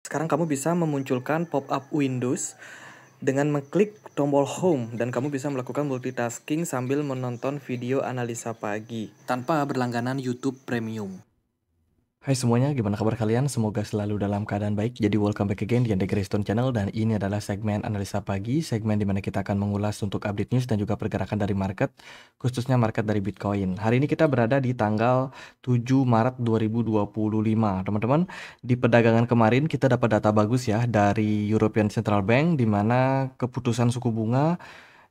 Sekarang kamu bisa memunculkan pop-up Windows dengan mengklik tombol Home dan kamu bisa melakukan multitasking sambil menonton video analisa pagi tanpa berlangganan YouTube Premium. Hai semuanya, gimana kabar kalian? Semoga selalu dalam keadaan baik. Jadi welcome back again di The Greystone Channel dan ini adalah segmen analisa pagi, segmen dimana kita akan mengulas untuk update news dan juga pergerakan dari market, khususnya market dari Bitcoin. Hari ini kita berada di tanggal 7 Maret 2025. Teman-teman, di perdagangan kemarin kita dapat data bagus ya dari European Central Bank di mana keputusan suku bunga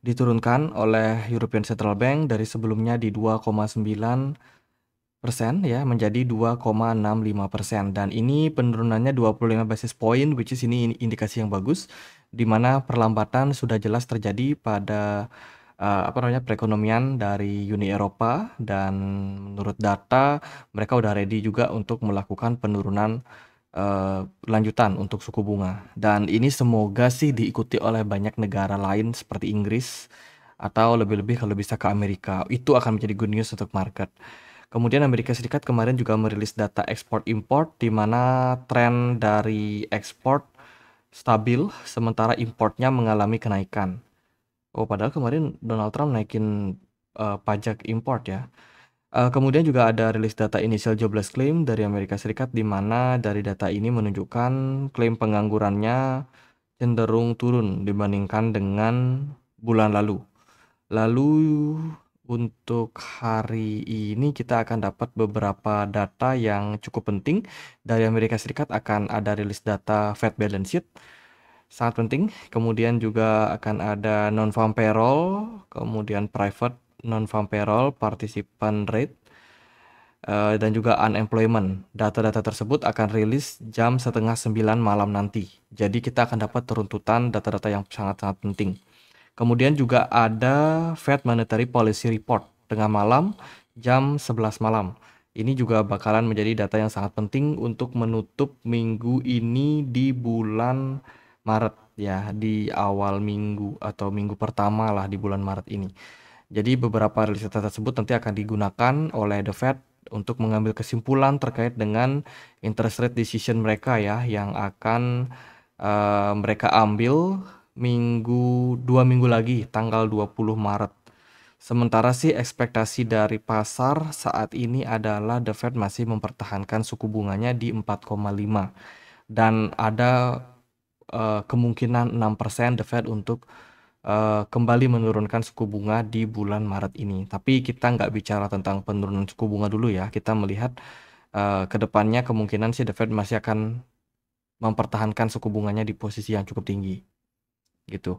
diturunkan oleh European Central Bank dari sebelumnya di 2,9% ya menjadi 2,65% dan ini penurunannya 25 basis point, which is ini indikasi yang bagus di mana perlambatan sudah jelas terjadi pada perekonomian dari Uni Eropa, dan menurut data mereka udah ready juga untuk melakukan penurunan lanjutan untuk suku bunga, dan ini semoga sih diikuti oleh banyak negara lain seperti Inggris atau lebih-lebih kalau bisa ke Amerika. Itu akan menjadi good news untuk market. Kemudian Amerika Serikat kemarin juga merilis data ekspor import di mana tren dari ekspor stabil sementara importnya mengalami kenaikan. Oh, padahal kemarin Donald Trump naikin pajak import ya. Kemudian juga ada rilis data initial jobless claim dari Amerika Serikat di mana dari data ini menunjukkan klaim penganggurannya cenderung turun dibandingkan dengan bulan lalu. Lalu untuk hari ini kita akan dapat beberapa data yang cukup penting. Dari Amerika Serikat akan ada rilis data Fed balance sheet, sangat penting. Kemudian juga akan ada non-farm payroll, kemudian private non-farm payroll, participant rate, dan juga unemployment. Data-data tersebut akan rilis jam setengah 9 malam nanti. Jadi kita akan dapat runtutan data-data yang sangat-sangat penting. Kemudian juga ada Fed Monetary Policy Report tengah malam jam 11 malam. Ini juga bakalan menjadi data yang sangat penting untuk menutup minggu ini di bulan Maret ya, di awal minggu atau minggu pertama lah di bulan Maret ini. Jadi beberapa rilis data tersebut nanti akan digunakan oleh The Fed untuk mengambil kesimpulan terkait dengan interest rate decision mereka ya, yang akan mereka ambil 2 minggu lagi tanggal 20 Maret. Sementara sih ekspektasi dari pasar saat ini adalah The Fed masih mempertahankan suku bunganya di 4,5 dan ada kemungkinan 6% The Fed untuk kembali menurunkan suku bunga di bulan Maret ini. Tapi kita nggak bicara tentang penurunan suku bunga dulu ya. Kita melihat ke depannya kemungkinan sih The Fed masih akan mempertahankan suku bunganya di posisi yang cukup tinggi gitu.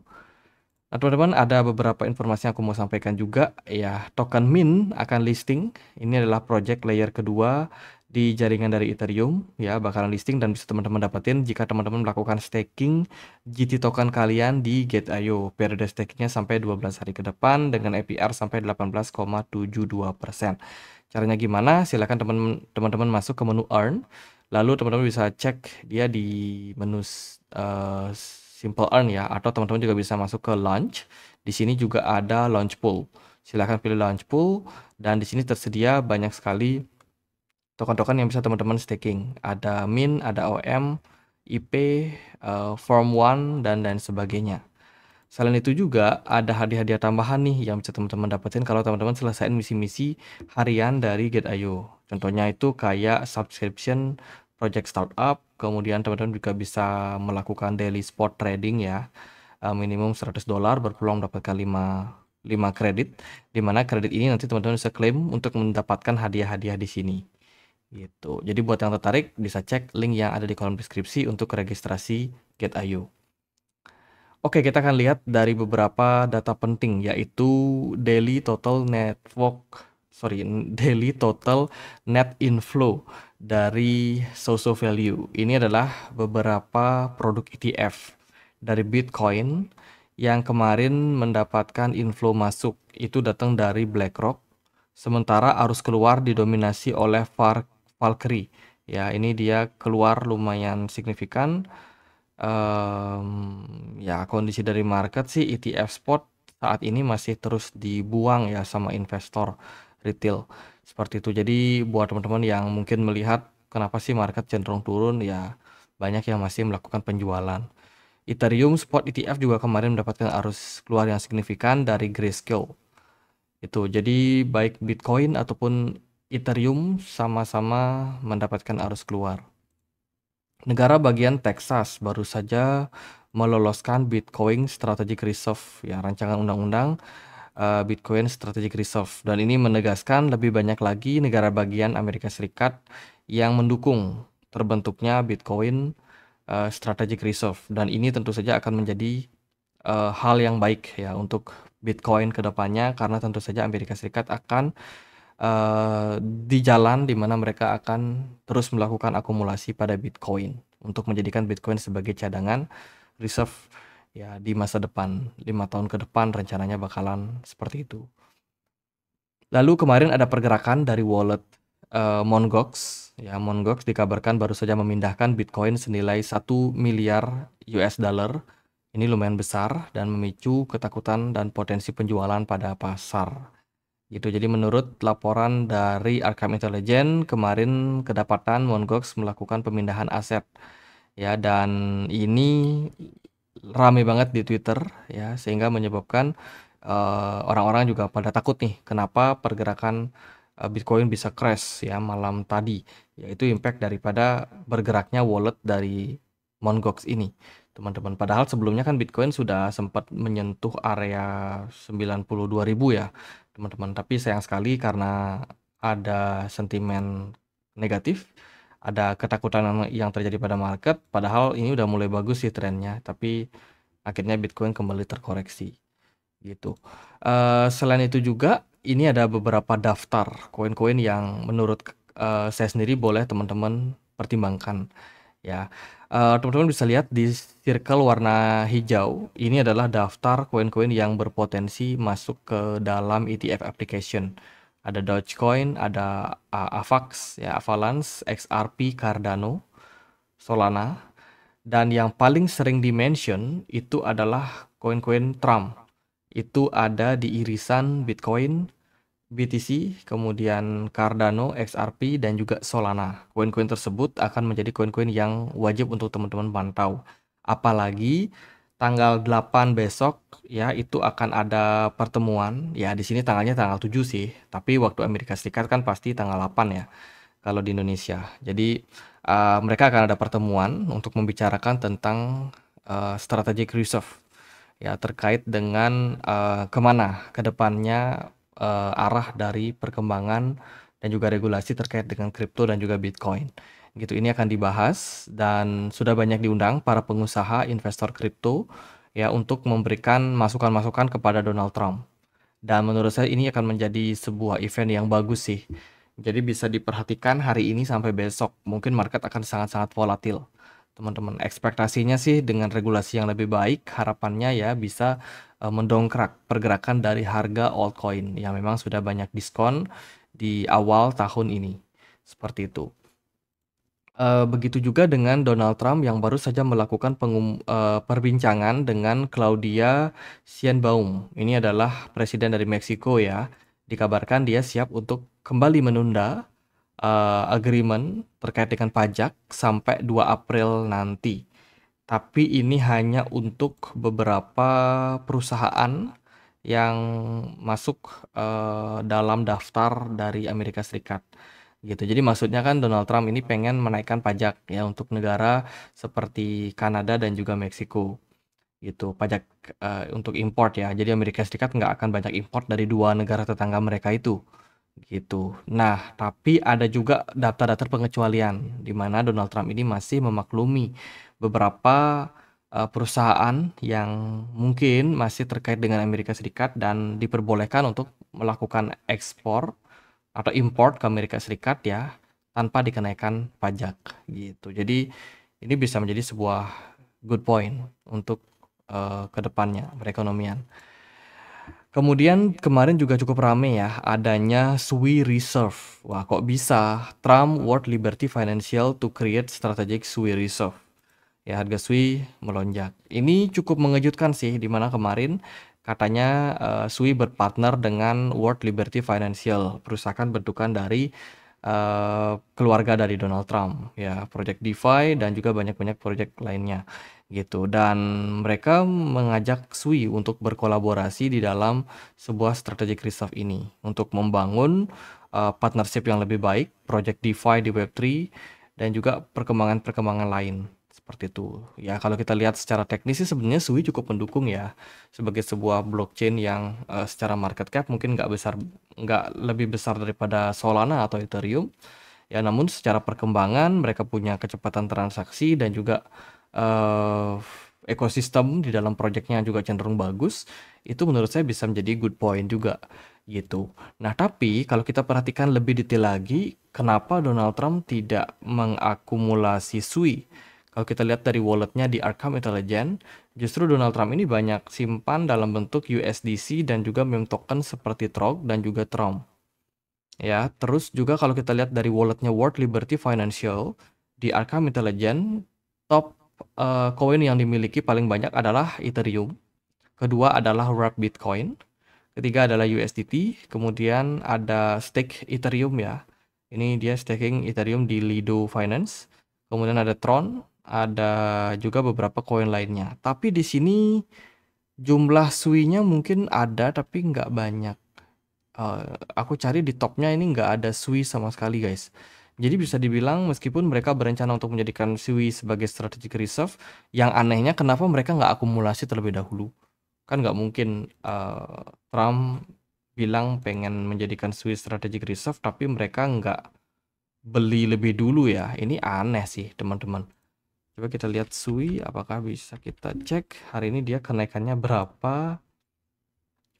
Nah, teman-teman, ada beberapa informasi yang aku mau sampaikan juga ya. Token Mint akan listing. Ini adalah project layer kedua di jaringan dari Ethereum ya, bakalan listing dan bisa teman-teman dapetin jika teman-teman melakukan staking GT token kalian di Gate.io. Periode stakingnya sampai 12 hari ke depan dengan APR sampai 18,72%. Caranya gimana? Silakan teman-teman masuk ke menu Earn. Lalu teman-teman bisa cek dia di menu Simple Earn ya, atau teman-teman juga bisa masuk ke Launch. Di sini juga ada Launch Pool. Silahkan pilih Launch Pool dan di sini tersedia banyak sekali token-token yang bisa teman-teman staking. Ada Mint, ada OM, IP, Form 1 dan lain sebagainya. Selain itu juga ada hadiah-hadiah tambahan nih yang bisa teman-teman dapetin kalau teman-teman selesaiin misi-misi harian dari Gate.io. Contohnya itu kayak subscription project startup, kemudian teman-teman juga bisa melakukan daily spot trading ya. Minimum $100 berpeluang mendapatkan 5 kredit, di mana kredit ini nanti teman-teman bisa klaim untuk mendapatkan hadiah-hadiah di sini. Gitu. Jadi buat yang tertarik bisa cek link yang ada di kolom deskripsi untuk registrasi Gate.io. Oke, kita akan lihat dari beberapa data penting yaitu daily total daily total net inflow dari Soso Value. Ini adalah beberapa produk ETF dari Bitcoin yang kemarin mendapatkan inflow masuk. Itu datang dari BlackRock. Sementara arus keluar didominasi oleh Valkyrie. Ya, ini dia keluar lumayan signifikan. Ya kondisi dari market sih ETF spot saat ini masih terus dibuang ya sama investor retail seperti itu. Jadi buat teman-teman yang mungkin melihat kenapa sih market cenderung turun ya, banyak yang masih melakukan penjualan. Ethereum Spot ETF juga kemarin mendapatkan arus keluar yang signifikan dari Grayscale. Itu jadi baik Bitcoin ataupun Ethereum sama-sama mendapatkan arus keluar. Negara bagian Texas baru saja meloloskan Bitcoin Strategic Reserve, ya, rancangan undang-undang Bitcoin Strategic Reserve, dan ini menegaskan lebih banyak lagi negara bagian Amerika Serikat yang mendukung terbentuknya Bitcoin Strategic Reserve, dan ini tentu saja akan menjadi hal yang baik ya untuk Bitcoin ke depannya, karena tentu saja Amerika Serikat akan di jalan di mana mereka akan terus melakukan akumulasi pada Bitcoin untuk menjadikan Bitcoin sebagai cadangan reserve ya di masa depan. 5 tahun ke depan rencananya bakalan seperti itu. Lalu kemarin ada pergerakan dari wallet Mt. Gox. Ya, Mt. Gox dikabarkan baru saja memindahkan Bitcoin senilai 1 miliar US dollar. Ini lumayan besar dan memicu ketakutan dan potensi penjualan pada pasar. Gitu. Jadi menurut laporan dari Arkham Intelligence, kemarin kedapatan Mt. Gox melakukan pemindahan aset. Ya, dan ini rame banget di Twitter ya, sehingga menyebabkan orang-orang juga pada takut nih, kenapa pergerakan Bitcoin bisa crash ya malam tadi. Yaitu impact daripada bergeraknya wallet dari Mt. Gox ini, teman-teman. Padahal sebelumnya kan Bitcoin sudah sempat menyentuh area 92.000 ya, teman-teman. Tapi sayang sekali karena ada sentimen negatif, ada ketakutan yang terjadi pada market, padahal ini udah mulai bagus sih trennya, tapi akhirnya Bitcoin kembali terkoreksi gitu. Selain itu juga ini ada beberapa daftar koin-koin yang menurut saya sendiri boleh teman-teman pertimbangkan ya. Teman-teman bisa lihat di circle warna hijau, ini adalah daftar koin-koin yang berpotensi masuk ke dalam ETF application. Ada Dogecoin, ada AVAX, ya, Avalanche, XRP, Cardano, Solana, dan yang paling sering di-mention itu adalah koin-koin Trump. Itu ada di irisan Bitcoin, BTC, kemudian Cardano, XRP, dan juga Solana. Koin-koin tersebut akan menjadi koin-koin yang wajib untuk teman-teman pantau. Apalagi tanggal 8 besok ya, itu akan ada pertemuan. Ya, di sini tanggalnya tanggal 7 sih, tapi waktu Amerika Serikat kan pasti tanggal 8 ya kalau di Indonesia. Jadi mereka akan ada pertemuan untuk membicarakan tentang strategic reserve ya, terkait dengan kemana ke depannya arah dari perkembangan dan juga regulasi terkait dengan kripto dan juga Bitcoin. Gitu, ini akan dibahas dan sudah banyak diundang para pengusaha investor kripto ya untuk memberikan masukan-masukan kepada Donald Trump. Dan menurut saya ini akan menjadi sebuah event yang bagus sih. Jadi bisa diperhatikan hari ini sampai besok. Mungkin market akan sangat-sangat volatil, teman-teman. Ekspektasinya sih dengan regulasi yang lebih baik, harapannya ya bisa mendongkrak pergerakan dari harga altcoin yang memang sudah banyak diskon di awal tahun ini. Seperti itu. Begitu juga dengan Donald Trump yang baru saja melakukan perbincangan dengan Claudia Sheinbaum. Ini adalah presiden dari Meksiko ya. Dikabarkan dia siap untuk kembali menunda agreement terkait dengan pajak sampai 2 April nanti. Tapi ini hanya untuk beberapa perusahaan yang masuk dalam daftar dari Amerika Serikat. Gitu. Jadi maksudnya kan Donald Trump ini pengen menaikkan pajak ya untuk negara seperti Kanada dan juga Meksiko. Gitu, pajak untuk import ya. Jadi Amerika Serikat nggak akan banyak import dari 2 negara tetangga mereka itu. Gitu. Nah, tapi ada juga daftar-daftar pengecualian di mana Donald Trump ini masih memaklumi beberapa perusahaan yang mungkin masih terkait dengan Amerika Serikat dan diperbolehkan untuk melakukan ekspor atau import ke Amerika Serikat ya tanpa dikenakan pajak gitu. Jadi ini bisa menjadi sebuah good point untuk kedepannya perekonomian. Kemudian kemarin juga cukup rame ya adanya SWI Reserve. Wah, kok bisa Trump World Liberty Financial to create strategic SWI Reserve? Ya, harga SWI melonjak. Ini cukup mengejutkan sih, di mana kemarin katanya SWI berpartner dengan World Liberty Financial, perusahaan bentukan dari keluarga dari Donald Trump ya, project DeFi dan juga banyak-banyak project lainnya gitu. Dan mereka mengajak Sui untuk berkolaborasi di dalam sebuah strategic reserve ini untuk membangun partnership yang lebih baik, project DeFi di Web3 dan juga perkembangan-perkembangan lain. Seperti itu. Ya, kalau kita lihat secara teknis sih sebenarnya Sui cukup mendukung ya sebagai sebuah blockchain yang secara market cap mungkin nggak lebih besar daripada Solana atau Ethereum. Ya, namun secara perkembangan mereka punya kecepatan transaksi dan juga ekosistem di dalam proyeknya juga cenderung bagus. Itu menurut saya bisa menjadi good point juga gitu. Nah, tapi kalau kita perhatikan lebih detail lagi, kenapa Donald Trump tidak mengakumulasi Sui? Kalau kita lihat dari walletnya di Arkham Intelligence, justru Donald Trump ini banyak simpan dalam bentuk USDC dan juga meme token seperti Trog dan juga Tron. Ya, terus juga kalau kita lihat dari walletnya World Liberty Financial di Arkham Intelligence, top koin yang dimiliki paling banyak adalah Ethereum, kedua adalah Wrapped Bitcoin, ketiga adalah USDT, kemudian ada stake Ethereum ya. Ini dia staking Ethereum di Lido Finance. Kemudian ada Tron, ada juga beberapa koin lainnya. Tapi di sini jumlah Sui-nya mungkin ada tapi nggak banyak. Aku cari di topnya ini nggak ada Sui sama sekali guys. Jadi bisa dibilang meskipun mereka berencana untuk menjadikan Sui sebagai strategic reserve, yang anehnya kenapa mereka nggak akumulasi terlebih dahulu? Kan nggak mungkin Trump bilang pengen menjadikan Sui strategic reserve tapi mereka nggak beli lebih dulu ya. Ini aneh sih teman-teman. Coba kita lihat Sui, apakah bisa kita cek hari ini dia kenaikannya berapa.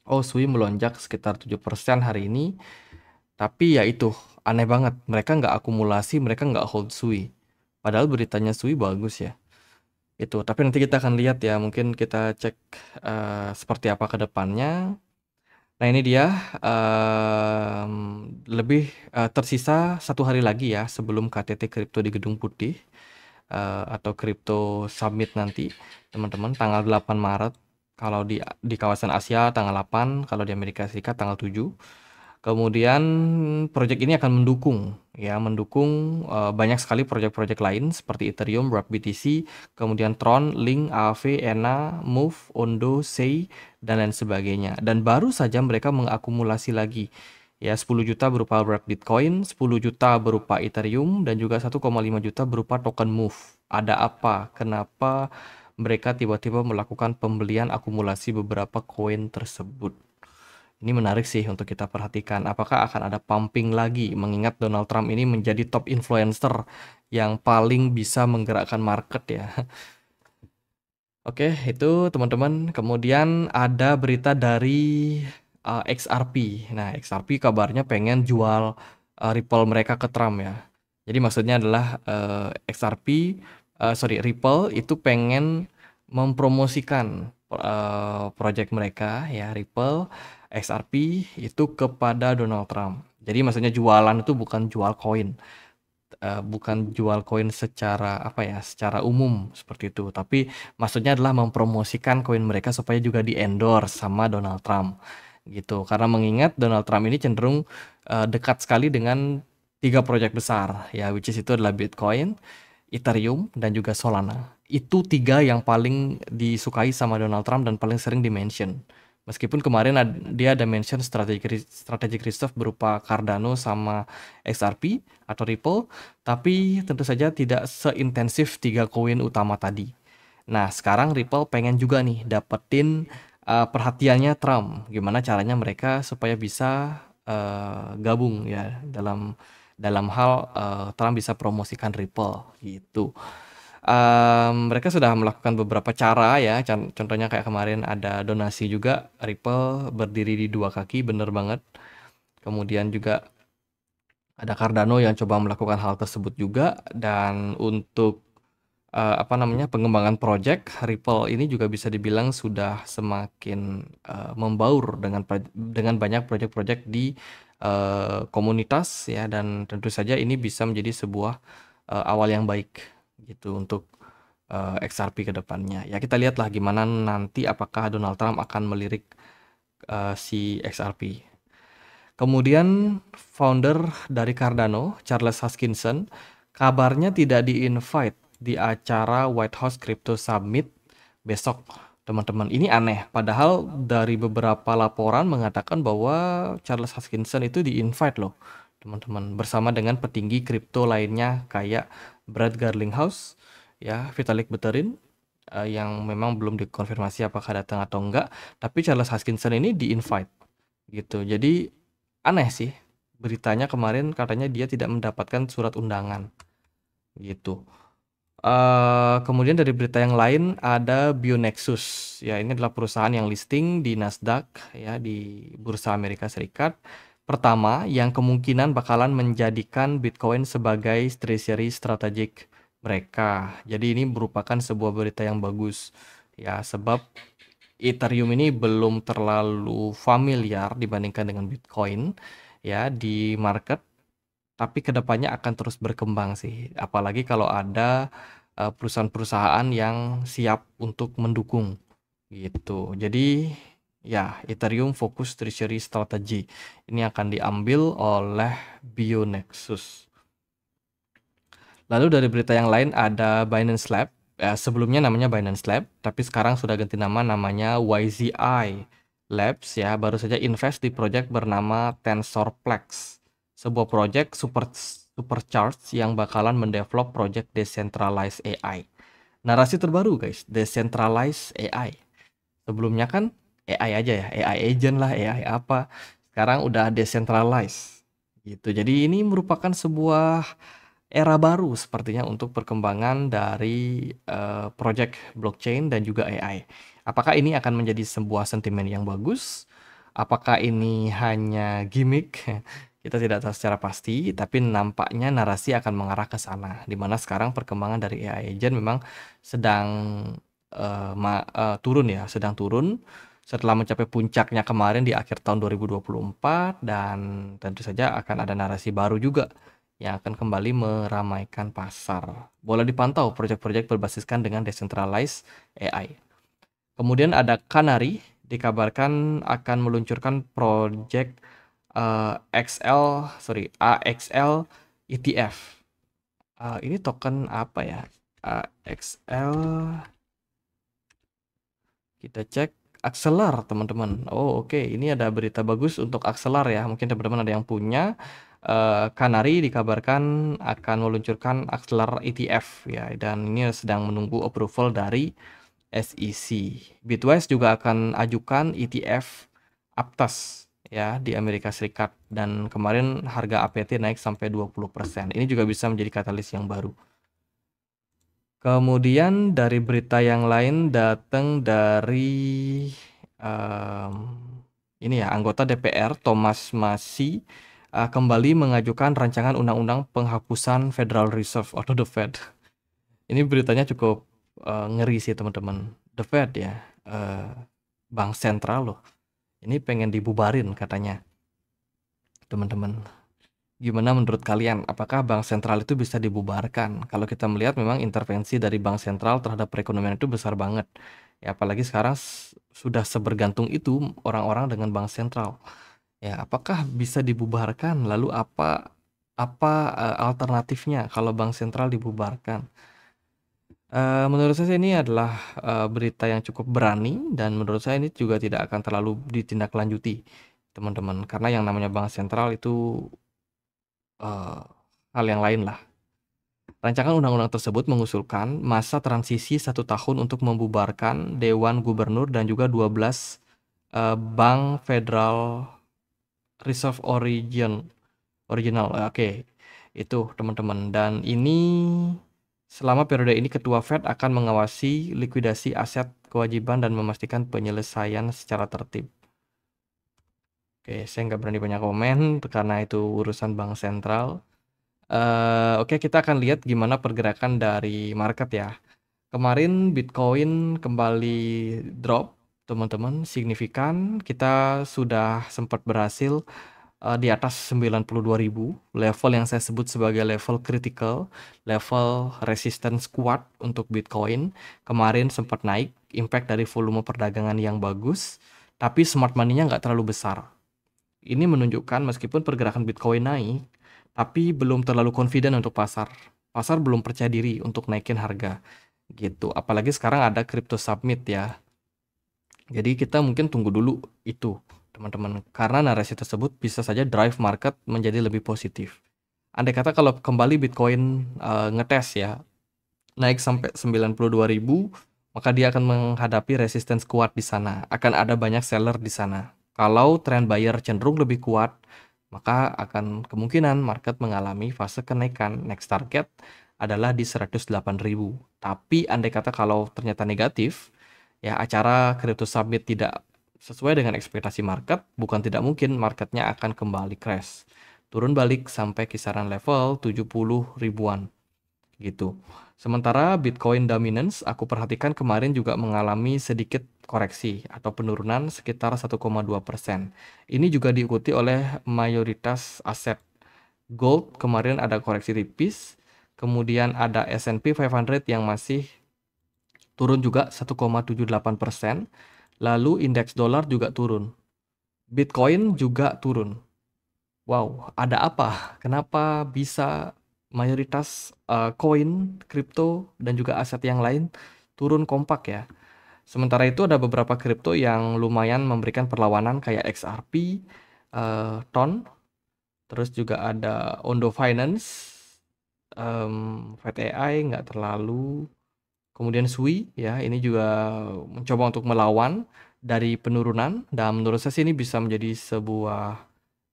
Oh, Sui melonjak sekitar 7% hari ini. Tapi ya itu, aneh banget. Mereka nggak akumulasi, mereka nggak hold Sui. Padahal beritanya Sui bagus ya. Itu, tapi nanti kita akan lihat ya. Mungkin kita cek seperti apa ke depannya. Nah, ini dia lebih tersisa 1 hari lagi ya sebelum KTT Kripto di Gedung Putih atau Crypto Summit nanti, teman-teman, tanggal 8 Maret. Kalau di kawasan Asia tanggal 8, kalau di Amerika Serikat tanggal 7. Kemudian proyek ini akan mendukung banyak sekali proyek-proyek lain seperti Ethereum, Wrapped BTC, kemudian Tron, Link, Aave, Ena, Move, Ondo, Sei, dan lain sebagainya. Dan baru saja mereka mengakumulasi lagi ya 10 juta berupa Wrapped Bitcoin, 10 juta berupa Ethereum, dan juga 1,5 juta berupa token Move. Ada apa? Kenapa mereka tiba-tiba melakukan pembelian akumulasi beberapa koin tersebut? Ini menarik sih untuk kita perhatikan. Apakah akan ada pumping lagi? Mengingat Donald Trump ini menjadi top influencer yang paling bisa menggerakkan market ya. Oke, itu teman-teman. Kemudian ada berita dari XRP. Nah, XRP kabarnya pengen jual Ripple mereka ke Trump ya. Jadi maksudnya adalah Ripple itu pengen mempromosikan project mereka ya, Ripple XRP itu kepada Donald Trump. Jadi maksudnya jualan itu bukan jual koin, bukan jual koin secara secara umum seperti itu. Tapi maksudnya adalah mempromosikan koin mereka supaya juga di endorse sama Donald Trump gitu. Karena mengingat Donald Trump ini cenderung dekat sekali dengan 3 proyek besar ya, which is itu adalah Bitcoin, Ethereum, dan juga Solana. Itu 3 yang paling disukai sama Donald Trump dan paling sering di-mention. Meskipun kemarin dia ada mention strategic reserve berupa Cardano sama XRP atau Ripple, tapi tentu saja tidak seintensif 3 koin utama tadi. Nah, sekarang Ripple pengen juga nih dapetin perhatiannya Trump. Gimana caranya mereka supaya bisa gabung ya dalam hal Trump bisa promosikan Ripple gitu. Mereka sudah melakukan beberapa cara ya, contohnya kayak kemarin ada donasi juga, Ripple berdiri di 2 kaki, bener banget. Kemudian juga ada Cardano yang coba melakukan hal tersebut juga. Dan untuk pengembangan project, Ripple ini juga bisa dibilang sudah semakin membaur dengan banyak project-project di komunitas ya, dan tentu saja ini bisa menjadi sebuah awal yang baik gitu untuk XRP ke depannya. Ya, kita lihatlah gimana nanti apakah Donald Trump akan melirik si XRP. Kemudian founder dari Cardano, Charles Hoskinson, kabarnya tidak di-invite di acara White House Crypto Summit besok, teman-teman. Ini aneh, padahal dari beberapa laporan mengatakan bahwa Charles Hoskinson itu di-invite loh, teman-teman, bersama dengan petinggi kripto lainnya kayak Brad Garlinghouse, ya, Vitalik Buterin, yang memang belum dikonfirmasi apakah datang atau enggak, tapi Charles Hoskinson ini di-invite gitu. Jadi aneh sih, beritanya kemarin katanya dia tidak mendapatkan surat undangan gitu. Kemudian dari berita yang lain ada Bionexus. Ya, ini adalah perusahaan yang listing di Nasdaq ya, di Bursa Amerika Serikat. Pertama, yang kemungkinan bakalan menjadikan Bitcoin sebagai treasury strategik mereka. Jadi ini merupakan sebuah berita yang bagus ya, sebab Ethereum ini belum terlalu familiar dibandingkan dengan Bitcoin ya di market, tapi kedepannya akan terus berkembang sih. Apalagi kalau ada perusahaan-perusahaan yang siap untuk mendukung gitu. Jadi ya, Ethereum fokus treasury strategy. Ini akan diambil oleh Bionexus. Lalu dari berita yang lain ada Binance Lab. Sebelumnya namanya Binance Lab, tapi sekarang sudah ganti nama, namanya YZI Labs ya. Baru saja invest di project bernama TensorPlex, sebuah project supercharged yang bakalan mendevelop project decentralized AI. Narasi terbaru guys, decentralized AI. Sebelumnya kan AI aja ya, AI agent lah, AI apa. Sekarang udah decentralized gitu. Jadi ini merupakan sebuah era baru sepertinya untuk perkembangan dari project blockchain dan juga AI. Apakah ini akan menjadi sebuah sentimen yang bagus? Apakah ini hanya gimmick? Kita tidak tahu secara pasti, tapi nampaknya narasi akan mengarah ke sana. Di mana sekarang perkembangan dari AI agent memang sedang turun ya, sedang turun setelah mencapai puncaknya kemarin di akhir tahun 2024, dan tentu saja akan ada narasi baru juga yang akan kembali meramaikan pasar. Boleh dipantau proyek-proyek berbasiskan dengan decentralized AI. Kemudian ada Canary, dikabarkan akan meluncurkan proyek AXL ETF. Ini token apa ya? AXL, kita cek. Axelar, teman-teman. Oh, oke. Ini ada berita bagus untuk Axelar ya. Mungkin teman-teman ada yang punya. Canary dikabarkan akan meluncurkan Axelar ETF ya, dan ini sedang menunggu approval dari SEC. Bitwise juga akan ajukan ETF Aptos ya di Amerika Serikat, dan kemarin harga APT naik sampai 20%. Ini juga bisa menjadi katalis yang baru. Kemudian dari berita yang lain datang dari ini ya, anggota DPR Thomas Massie kembali mengajukan rancangan undang-undang penghapusan Federal Reserve atau The Fed. Ini beritanya cukup ngeri sih teman-teman. The Fed ya, bank sentral loh. Ini pengen dibubarin katanya, teman-teman. Gimana menurut kalian? Apakah bank sentral itu bisa dibubarkan? Kalau kita melihat memang intervensi dari bank sentral terhadap perekonomian itu besar banget. Ya, apalagi sekarang sudah sebergantung itu orang-orang dengan bank sentral. Ya, apakah bisa dibubarkan? Lalu apa alternatifnya kalau bank sentral dibubarkan? Menurut saya ini adalah berita yang cukup berani, dan menurut saya ini juga tidak akan terlalu ditindaklanjuti, teman-teman. Karena yang namanya bank sentral itu hal yang lain lah. Rancangan undang-undang tersebut mengusulkan masa transisi 1 tahun untuk membubarkan Dewan Gubernur dan juga 12 Bank Federal Reserve Original. Oke, itu teman-teman. Dan ini selama periode ini Ketua Fed akan mengawasi likuidasi aset kewajiban dan memastikan penyelesaian secara tertib. Oke, saya nggak berani banyak komen karena itu urusan bank sentral. Oke, kita akan lihat gimana pergerakan dari market ya. Kemarin Bitcoin kembali drop, teman-teman, signifikan. Kita sudah sempat berhasil di atas 92.000, level yang saya sebut sebagai level critical, level resistance kuat untuk Bitcoin. Kemarin sempat naik, impact dari volume perdagangan yang bagus, tapi smart money-nya nggak terlalu besar. Ini menunjukkan meskipun pergerakan Bitcoin naik, tapi belum terlalu confident untuk pasar. Pasar belum percaya diri untuk naikin harga gitu. Apalagi sekarang ada Crypto Summit ya. Jadi kita mungkin tunggu dulu itu, teman-teman. Karena narasi tersebut bisa saja drive market menjadi lebih positif. Andai kata kalau kembali Bitcoin ngetes ya, naik sampai 92.000, maka dia akan menghadapi resistance kuat di sana. Akan ada banyak seller di sana. Kalau trend buyer cenderung lebih kuat, maka akan kemungkinan market mengalami fase kenaikan. Next target adalah di 108.000. Tapi andai kata kalau ternyata negatif, ya acara Crypto Summit tidak sesuai dengan ekspektasi market, bukan tidak mungkin marketnya akan kembali crash. Turun balik sampai kisaran level 70 ribuan gitu. Sementara Bitcoin dominance aku perhatikan kemarin juga mengalami sedikit koreksi atau penurunan sekitar 1,2%. Ini juga diikuti oleh mayoritas aset. Gold kemarin ada koreksi tipis, kemudian ada S&P 500 yang masih turun juga 1,78%, lalu indeks dolar juga turun. Bitcoin juga turun. Wow, ada apa? Kenapa bisa mayoritas koin, kripto, dan juga aset yang lain turun kompak ya? Sementara itu ada beberapa kripto yang lumayan memberikan perlawanan kayak XRP, TON, terus juga ada Ondo Finance, FTAI nggak terlalu, kemudian SUI ya ini juga mencoba untuk melawan dari penurunan, dan menurut saya sih ini bisa menjadi sebuah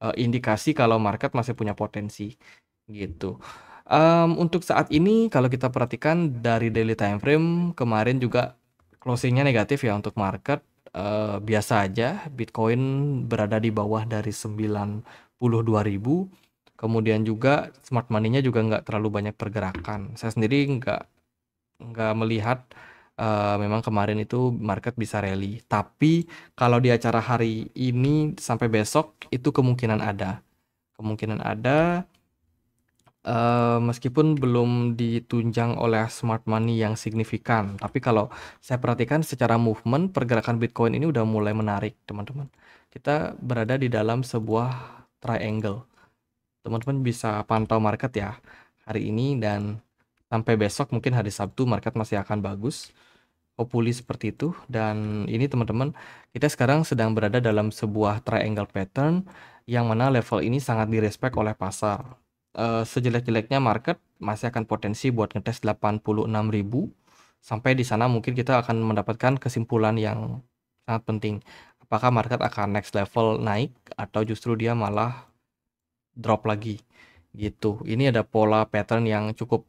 indikasi kalau market masih punya potensi gitu. Untuk saat ini kalau kita perhatikan dari daily time frame kemarin juga closingnya negatif ya untuk market. Biasa aja Bitcoin berada di bawah dari 92.000, kemudian juga smart money-nya juga nggak terlalu banyak pergerakan. Saya sendiri nggak melihat memang kemarin itu market bisa rally. Tapi kalau di acara hari ini sampai besok itu kemungkinan ada. Kemungkinan ada meskipun belum ditunjang oleh smart money yang signifikan. Tapi kalau saya perhatikan secara movement pergerakan Bitcoin ini udah mulai menarik, teman-teman. Kita berada di dalam sebuah triangle. Teman-teman bisa pantau market ya hari ini dan sampai besok mungkin hari Sabtu market masih akan bagus. Hopefully seperti itu. Dan ini teman-teman, kita sekarang sedang berada dalam sebuah triangle pattern yang mana level ini sangat direspek oleh pasar. Sejelek-jeleknya market masih akan potensi buat ngetes 86.000. Sampai di sana mungkin kita akan mendapatkan kesimpulan yang sangat penting. Apakah market akan next level naik atau justru dia malah drop lagi gitu. Ini ada pola pattern yang cukup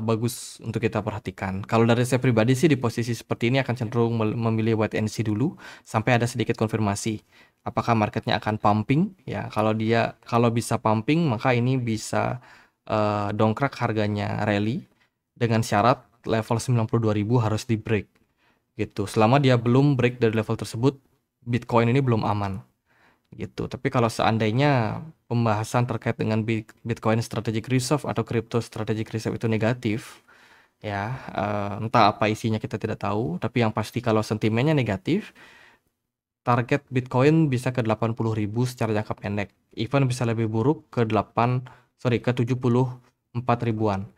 bagus untuk kita perhatikan. Kalau dari saya pribadi sih di posisi seperti ini akan cenderung memilih wait and see dulu sampai ada sedikit konfirmasi apakah marketnya akan pumping ya. Kalau bisa pumping maka ini bisa dongkrak harganya rally dengan syarat level 92.000 harus di break gitu. Selama dia belum break dari level tersebut, Bitcoin ini belum aman gitu. Tapi kalau seandainya pembahasan terkait dengan Bitcoin Strategic Reserve atau Crypto Strategic Reserve itu negatif, ya entah apa isinya kita tidak tahu, tapi yang pasti kalau sentimennya negatif, target Bitcoin bisa ke 80.000 secara jangka pendek. Even bisa lebih buruk ke 74 ribuan.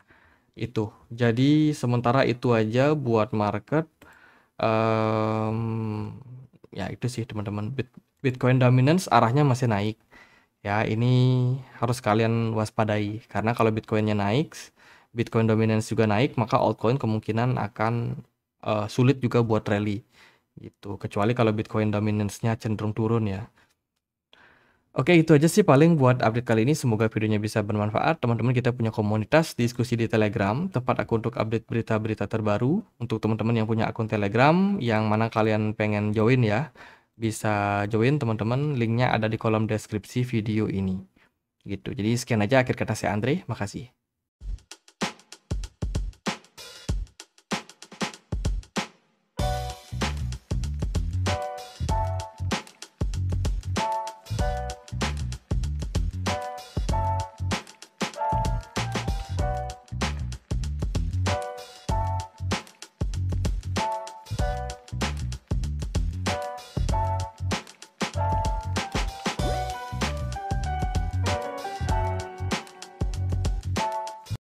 Itu. Jadi sementara itu aja buat market. Ya itu sih teman-teman. Bitcoin dominance arahnya masih naik. Ya, ini harus kalian waspadai karena kalau Bitcoinnya naik, Bitcoin dominance juga naik, maka altcoin kemungkinan akan sulit juga buat rally gitu. Kecuali kalau Bitcoin dominance-nya cenderung turun ya. Oke, itu aja sih paling buat update kali ini. Semoga videonya bisa bermanfaat. Teman-teman, kita punya komunitas diskusi di Telegram, tempat aku untuk update berita-berita terbaru. Untuk teman-teman yang punya akun Telegram, yang mana kalian pengen join ya, bisa join teman-teman. Linknya ada di kolom deskripsi video ini. Gitu. Jadi sekian aja akhir kata saya Andre. Makasih.